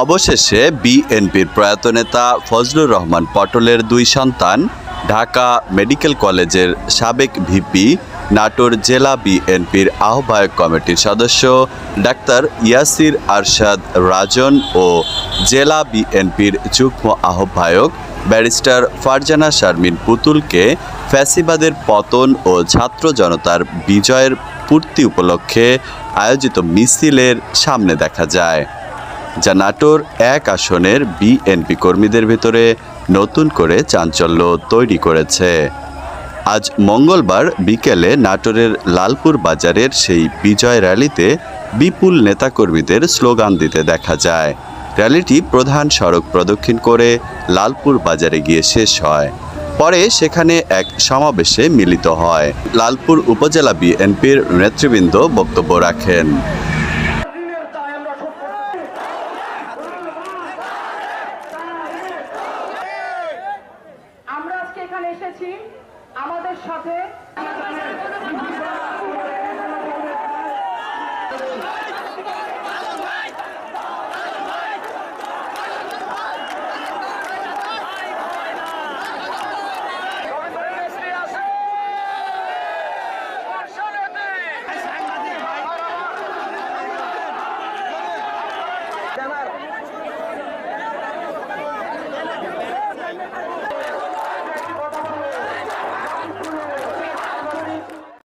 অবশেষে বিএনপির প্রয়াত নেতা ফজলুর রহমান পটলের দুই সন্তান ঢাকা মেডিকেল কলেজের সাবেক ভিপি, নাটোর জেলা বিএনপির আহ্বায়ক কমিটির সদস্য ডাক্তার ইয়াসির আরশাদ রাজন ও জেলা বিএনপির যুগ্ম আহ্বায়ক ব্যারিস্টার ফারজানা শারমিন পুতুলকে ফ্যাসিবাদের পতন ও ছাত্র জনতার বিজয়ের পূর্তি উপলক্ষে আয়োজিত মিছিলের সামনে দেখা যায়, যা নাটোর ১ আসনের বিএনপি কর্মীদের ভেতরে নতুন করে চাঞ্চল্য তৈরি করেছে। আজ মঙ্গলবার বিকেলে নাটোরের লালপুর বাজারের সেই বিজয় র্যালিতে বিপুল নেতাকর্মীদের স্লোগান দিতে দেখা যায়। র্যালিটি প্রধান সড়ক প্রদক্ষিণ করে লালপুর বাজারে গিয়ে শেষ হয়। পরে সেখানে এক সমাবেশে মিলিত হয়। লালপুর উপজেলা বিএনপির নেতৃবৃন্দ বক্তব্য রাখেন।